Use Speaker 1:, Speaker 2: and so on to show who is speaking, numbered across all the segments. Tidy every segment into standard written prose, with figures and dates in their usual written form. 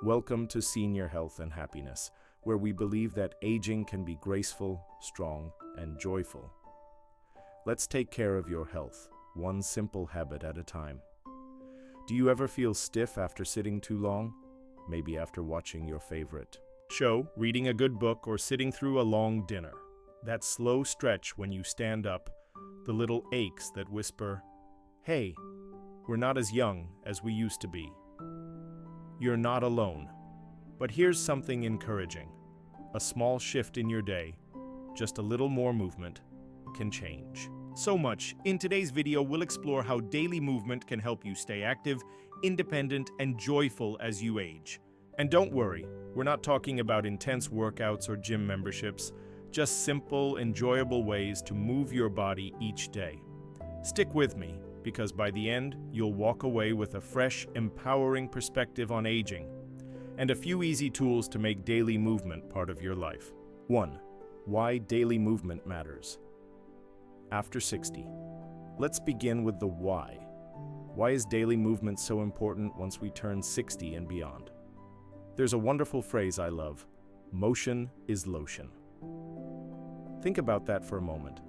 Speaker 1: Welcome to Senior Health and Happiness, where we believe that aging can be graceful, strong, and joyful. Let's take care of your health, one simple habit at a time. Do you ever feel stiff after sitting too long? Maybe after watching your favorite show, reading a good book, or sitting through a long dinner. That slow stretch when you stand up, the little aches that whisper, "Hey, we're not as young as we used to be." You're not alone. But here's something encouraging. A small shift in your day, just a little more movement, can change so much. In today's video, we'll explore how daily movement can help you stay active, independent, and joyful as you age. And don't worry, we're not talking about intense workouts or gym memberships, just simple, enjoyable ways to move your body each day. Stick with me, because by the end, you'll walk away with a fresh, empowering perspective on aging, and a few easy tools to make daily movement part of your life. 1. Why daily movement matters. After 60. Let's begin with the why. Why is daily movement so important once we turn 60 and beyond? There's a wonderful phrase I love: motion is lotion. Think about that for a moment.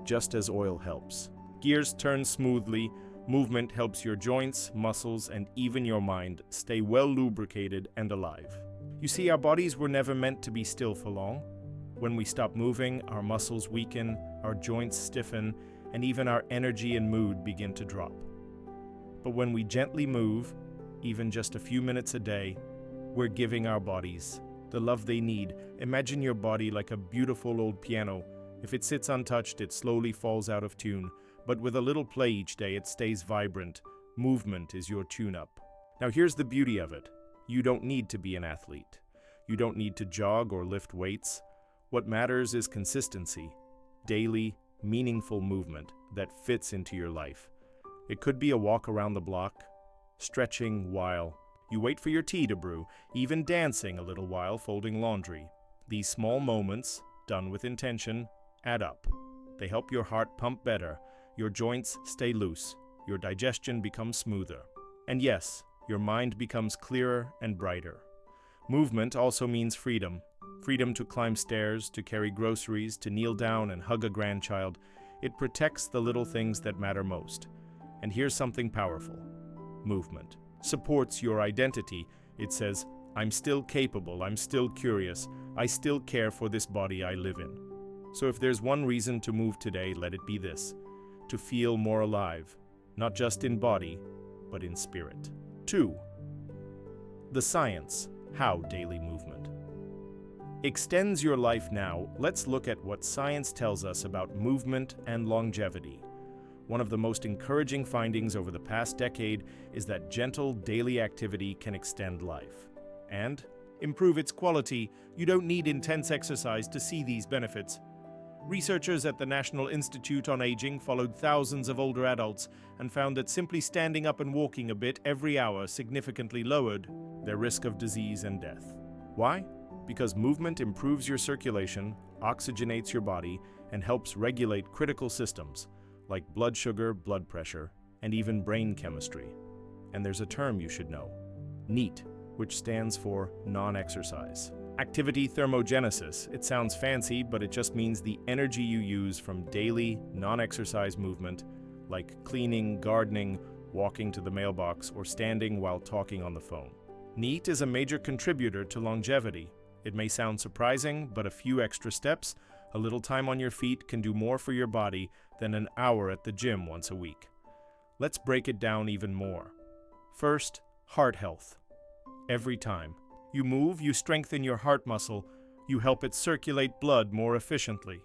Speaker 1: Just as oil helps gears turn smoothly, movement helps your joints, muscles, and even your mind stay well lubricated and alive. You see, our bodies were never meant to be still for long. When we stop moving, our muscles weaken, our joints stiffen, and even our energy and mood begin to drop. But when we gently move, even just a few minutes a day, we're giving our bodies the love they need. Imagine your body like a beautiful old piano. If it sits untouched, it slowly falls out of tune. But with a little play each day, it stays vibrant. Movement is your tune-up. Now here's the beauty of it. You don't need to be an athlete. You don't need to jog or lift weights. What matters is consistency. Daily, meaningful movement that fits into your life. It could be a walk around the block, stretching while you wait for your tea to brew, even dancing a little while folding laundry. These small moments, done with intention, add up. They help your heart pump better, your joints stay loose, your digestion becomes smoother. And yes, your mind becomes clearer and brighter. Movement also means freedom. Freedom to climb stairs, to carry groceries, to kneel down and hug a grandchild. It protects the little things that matter most. And here's something powerful. Movement supports your identity. It says, I'm still capable, I'm still curious, I still care for this body I live in. So if there's one reason to move today, let it be this: to feel more alive, not just in body, but in spirit. 2. The science, how daily movement extends your life. Now, let's look at what science tells us about movement and longevity. One of the most encouraging findings over the past decade is that gentle daily activity can extend life and improve its quality. You don't need intense exercise to see these benefits. Researchers at the National Institute on Aging followed thousands of older adults and found that simply standing up and walking a bit every hour significantly lowered their risk of disease and death. Why? Because movement improves your circulation, oxygenates your body, and helps regulate critical systems like blood sugar, blood pressure, and even brain chemistry. And there's a term you should know: NEAT, which stands for non-exercise. Activity thermogenesis. It sounds fancy, but it just means the energy you use from daily, non-exercise movement, like cleaning, gardening, walking to the mailbox, or standing while talking on the phone. NEAT is a major contributor to longevity. It may sound surprising, but a few extra steps, a little time on your feet can do more for your body than an hour at the gym once a week. Let's break it down even more. First, heart health. Every time you move, you strengthen your heart muscle. You help it circulate blood more efficiently.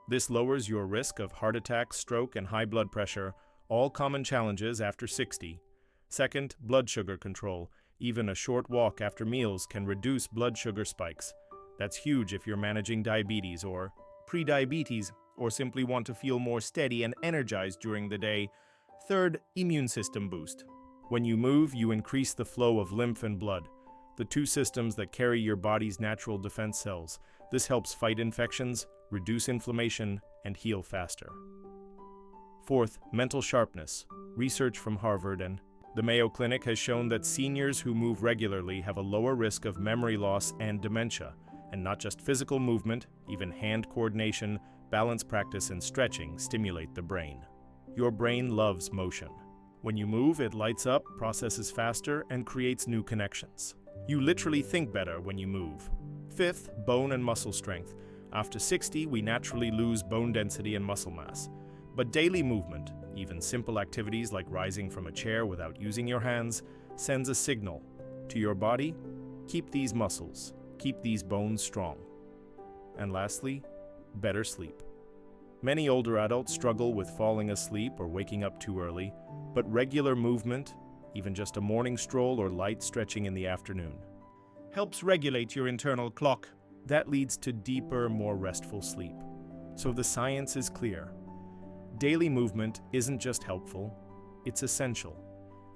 Speaker 1: This lowers your risk of heart attack, stroke, and high blood pressure, all common challenges after 60. Second, blood sugar control. Even a short walk after meals can reduce blood sugar spikes. That's huge if you're managing diabetes or prediabetes, or simply want to feel more steady and energized during the day. Third, immune system boost. When you move, you increase the flow of lymph and blood, the two systems that carry your body's natural defense cells. This helps fight infections, reduce inflammation, and heal faster. Fourth, mental sharpness. Research from Harvard and The Mayo Clinic has shown that seniors who move regularly have a lower risk of memory loss and dementia, and not just physical movement, even hand coordination, balance practice, and stretching stimulate the brain. Your brain loves motion. When you move, it lights up, processes faster, and creates new connections. You literally think better when you move. Fifth, bone and muscle strength. After 60, we naturally lose bone density and muscle mass. But daily movement, even simple activities like rising from a chair without using your hands, sends a signal to your body: keep these muscles, keep these bones strong. And lastly, better sleep. Many older adults struggle with falling asleep or waking up too early, but regular movement, even just a morning stroll or light stretching in the afternoon, helps regulate your internal clock. That leads to deeper, more restful sleep. So the science is clear. Daily movement isn't just helpful, it's essential.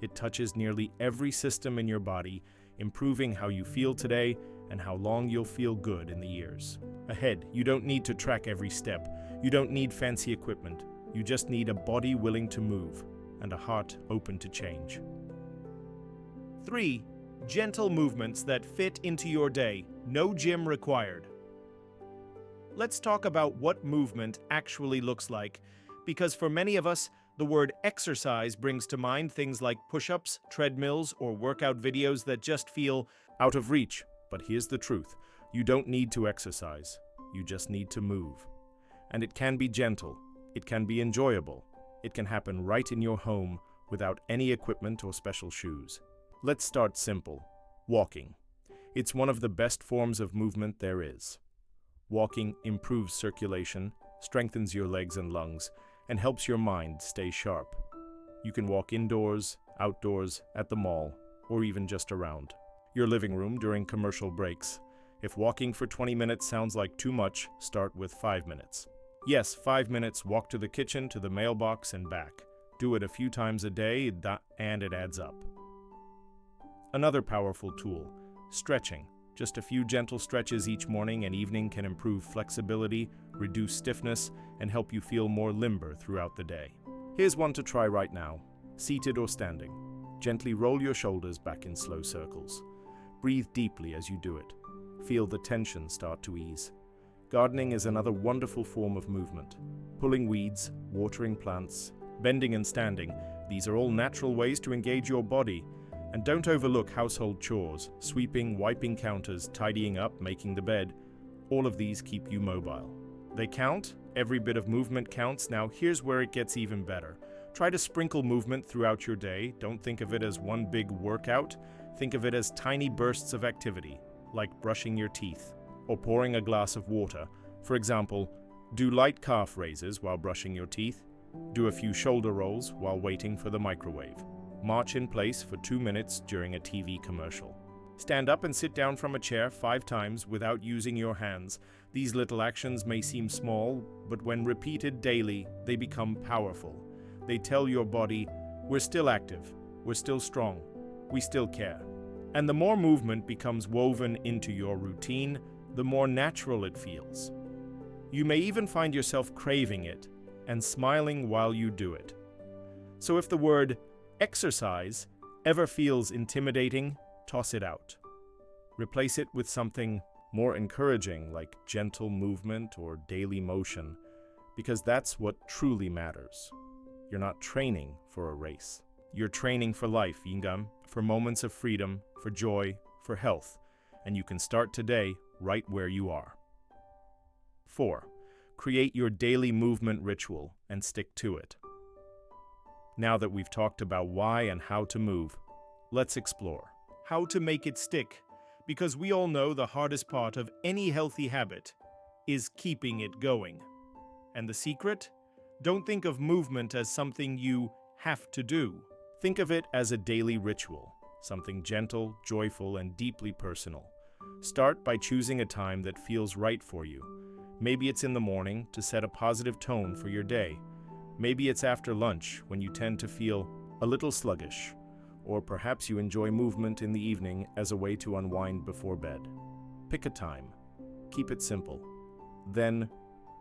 Speaker 1: It touches nearly every system in your body, improving how you feel today and how long you'll feel good in the years ahead. You don't need to track every step. You don't need fancy equipment. You just need a body willing to move and a heart open to change. 3. Gentle movements that fit into your day. No gym required. Let's talk about what movement actually looks like, because for many of us, the word exercise brings to mind things like push-ups, treadmills, or workout videos that just feel out of reach. But here's the truth. You don't need to exercise. You just need to move. And it can be gentle. It can be enjoyable. It can happen right in your home without any equipment or special shoes. Let's start simple. Walking. It's one of the best forms of movement there is. Walking improves circulation, strengthens your legs and lungs, and helps your mind stay sharp. You can walk indoors, outdoors, at the mall, or even just around your living room during commercial breaks. If walking for 20 minutes sounds like too much, start with 5 minutes. Yes, 5 minutes, walk to the kitchen, to the mailbox, and back. Do it a few times a day, and it adds up. Another powerful tool, stretching. Just a few gentle stretches each morning and evening can improve flexibility, reduce stiffness, and help you feel more limber throughout the day. Here's one to try right now. Seated or standing. Gently roll your shoulders back in slow circles. Breathe deeply as you do it. Feel the tension start to ease. Gardening is another wonderful form of movement. Pulling weeds, watering plants, bending and standing, these are all natural ways to engage your body. And don't overlook household chores, sweeping, wiping counters, tidying up, making the bed. All of these keep you mobile. They count. Every bit of movement counts. Now here's where it gets even better. Try to sprinkle movement throughout your day. Don't think of it as one big workout. Think of it as tiny bursts of activity, like brushing your teeth or pouring a glass of water. For example, do light calf raises while brushing your teeth. Do a few shoulder rolls while waiting for the microwave. March in place for 2 minutes during a TV commercial. Stand up and sit down from a chair 5 times without using your hands. These little actions may seem small, but when repeated daily, they become powerful. They tell your body, we're still active, we're still strong, we still care. And the more movement becomes woven into your routine, the more natural it feels. You may even find yourself craving it and smiling while you do it. So if the word exercise ever feels intimidating, toss it out. Replace it with something more encouraging like gentle movement or daily motion, because that's what truly matters. You're not training for a race. You're training for life, Yingam, for moments of freedom, for joy, for health, and you can start today right where you are. 4. Create your daily movement ritual and stick to it. Now that we've talked about why and how to move, let's explore how to make it stick, because we all know the hardest part of any healthy habit is keeping it going. And the secret? Don't think of movement as something you have to do. Think of it as a daily ritual, something gentle, joyful, and deeply personal. Start by choosing a time that feels right for you. Maybe it's in the morning to set a positive tone for your day. Maybe it's after lunch when you tend to feel a little sluggish. Or perhaps you enjoy movement in the evening as a way to unwind before bed. Pick a time. Keep it simple. Then,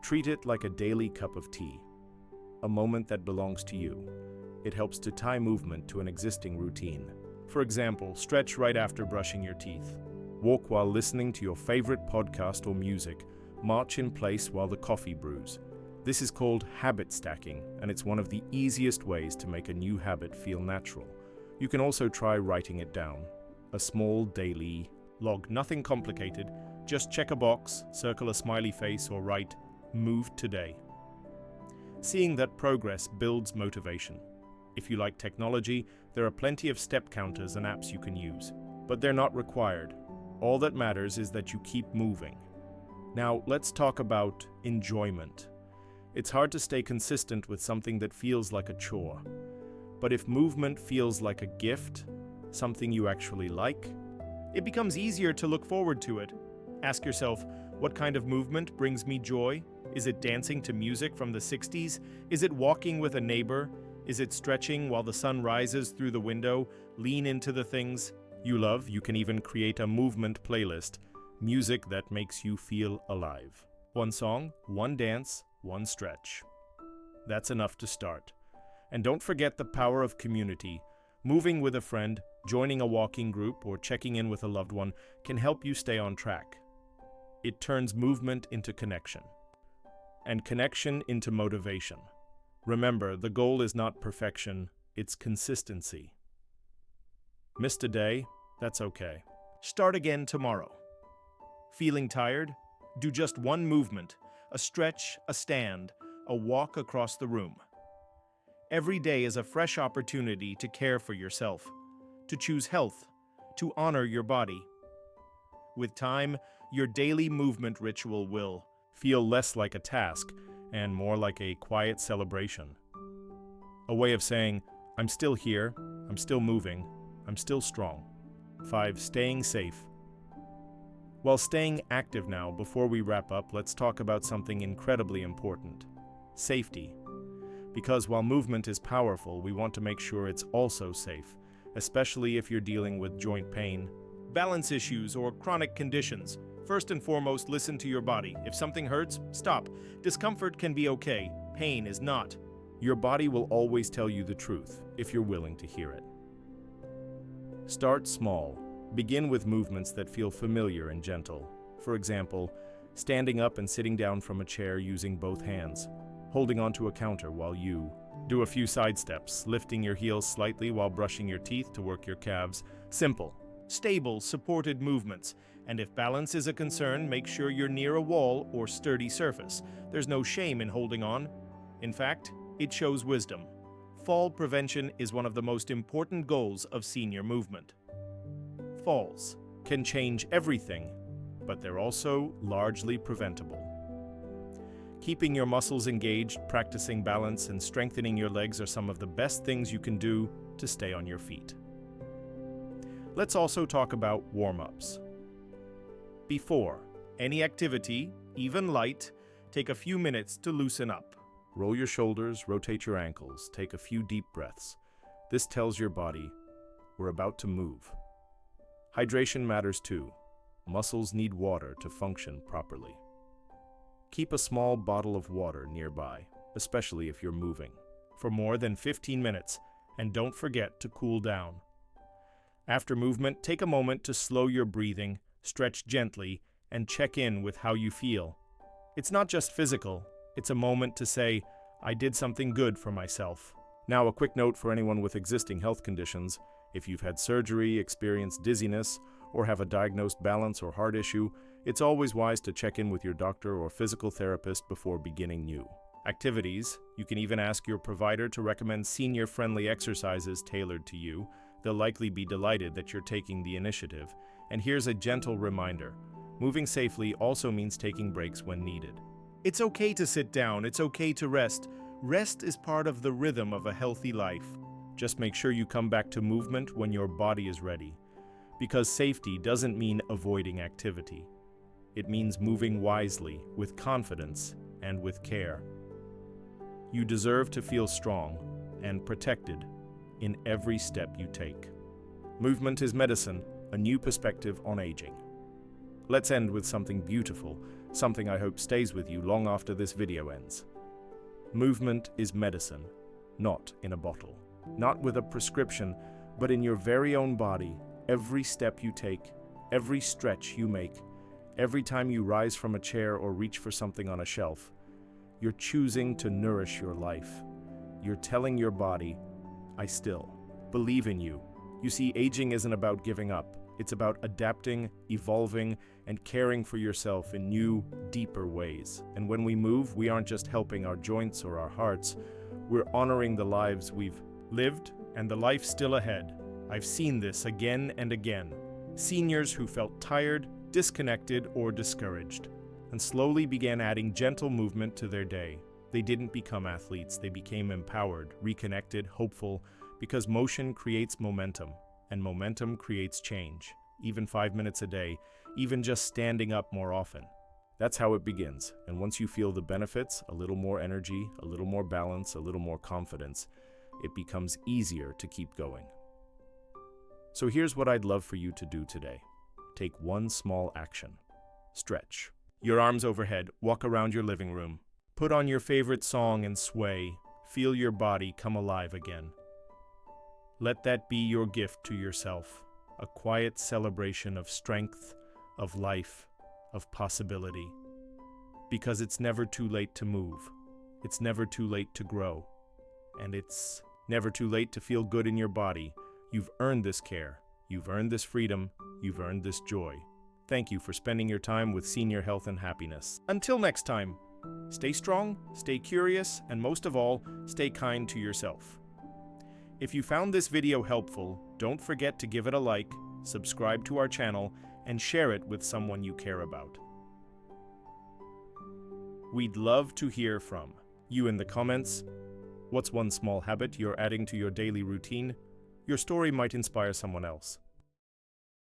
Speaker 1: treat it like a daily cup of tea. A moment that belongs to you. It helps to tie movement to an existing routine. For example, stretch right after brushing your teeth. Walk while listening to your favorite podcast or music. March in place while the coffee brews. This is called habit stacking, and it's one of the easiest ways to make a new habit feel natural. You can also try writing it down. A small daily log, nothing complicated. Just check a box, circle a smiley face, or write, "Move today." Seeing that progress builds motivation. If you like technology, there are plenty of step counters and apps you can use, but they're not required. All that matters is that you keep moving. Now, let's talk about enjoyment. It's hard to stay consistent with something that feels like a chore. But if movement feels like a gift, something you actually like, it becomes easier to look forward to it. Ask yourself, what kind of movement brings me joy? Is it dancing to music from the 60s? Is it walking with a neighbor? Is it stretching while the sun rises through the window? Lean into the things you love. You can even create a movement playlist, music that makes you feel alive. One song, one dance, one stretch. That's enough to start. And don't forget the power of community. Moving with a friend, joining a walking group, or checking in with a loved one can help you stay on track. It turns movement into connection, and connection into motivation. Remember, the goal is not perfection, it's consistency. Missed a day? That's okay. Start again tomorrow. Feeling tired? Do just one movement, a stretch, a stand, a walk across the room. Every day is a fresh opportunity to care for yourself, to choose health, to honor your body. With time, your daily movement ritual will feel less like a task and more like a quiet celebration. A way of saying, I'm still here, I'm still moving, I'm still strong. 5. Staying safe. While staying active now, before we wrap up, let's talk about something incredibly important: safety. Because while movement is powerful, we want to make sure it's also safe, especially if you're dealing with joint pain, balance issues, or chronic conditions. First and foremost, listen to your body. If something hurts, stop. Discomfort can be okay. Pain is not. Your body will always tell you the truth if you're willing to hear it. Start small. Begin with movements that feel familiar and gentle. For example, standing up and sitting down from a chair using both hands, holding onto a counter while you do a few side steps, lifting your heels slightly while brushing your teeth to work your calves. Simple, stable, supported movements. And if balance is a concern, make sure you're near a wall or sturdy surface. There's no shame in holding on. In fact, it shows wisdom. Fall prevention is one of the most important goals of senior movement. Falls can change everything, but they're also largely preventable. Keeping your muscles engaged, practicing balance, and strengthening your legs are some of the best things you can do to stay on your feet. Let's also talk about warm-ups. Before any activity, even light, take a few minutes to loosen up. Roll your shoulders, rotate your ankles, take a few deep breaths. This tells your body, we're about to move. Hydration matters too. Muscles need water to function properly. Keep a small bottle of water nearby, especially if you're moving, for more than 15 minutes, and don't forget to cool down. After movement, take a moment to slow your breathing, stretch gently, and check in with how you feel. It's not just physical, it's a moment to say, I did something good for myself. Now, a quick note for anyone with existing health conditions. If you've had surgery, experienced dizziness, or have a diagnosed balance or heart issue, it's always wise to check in with your doctor or physical therapist before beginning new activities. You can even ask your provider to recommend senior-friendly exercises tailored to you. They'll likely be delighted that you're taking the initiative. And here's a gentle reminder. Moving safely also means taking breaks when needed. It's okay to sit down, it's okay to rest. Rest is part of the rhythm of a healthy life. Just make sure you come back to movement when your body is ready. Because safety doesn't mean avoiding activity. It means moving wisely, with confidence, and with care. You deserve to feel strong and protected in every step you take. Movement is medicine, a new perspective on aging. Let's end with something beautiful, something I hope stays with you long after this video ends. Movement is medicine, not in a bottle. not with a prescription, but in your very own body. Every step you take, every stretch you make, every time you rise from a chair or reach for something on a shelf, you're choosing to nourish your life. You're telling your body, I still believe in you. You see, aging isn't about giving up. It's about adapting, evolving, and caring for yourself in new, deeper ways. And when we move, we aren't just helping our joints or our hearts. We're honoring the lives we've lived and the life still ahead. I've seen this again and again. Seniors who felt tired, disconnected, or discouraged, and slowly began adding gentle movement to their day. They didn't become athletes. They became empowered, reconnected, hopeful, because motion creates momentum. And momentum creates change, even 5 minutes a day, even just standing up more often. That's how it begins, and once you feel the benefits, a little more energy, a little more balance, a little more confidence, it becomes easier to keep going. So here's what I'd love for you to do today. Take one small action. Stretch. Your arms overhead, walk around your living room. Put on your favorite song and sway. Feel your body come alive again. Let that be your gift to yourself, a quiet celebration of strength, of life, of possibility. Because it's never too late to move. It's never too late to grow. And it's never too late to feel good in your body. You've earned this care. You've earned this freedom. You've earned this joy. Thank you for spending your time with Senior Health and Happiness. Until next time, stay strong, stay curious, and most of all, stay kind to yourself. If you found this video helpful, don't forget to give it a like, subscribe to our channel, and share it with someone you care about. We'd love to hear from you in the comments. What's one small habit you're adding to your daily routine? Your story might inspire someone else.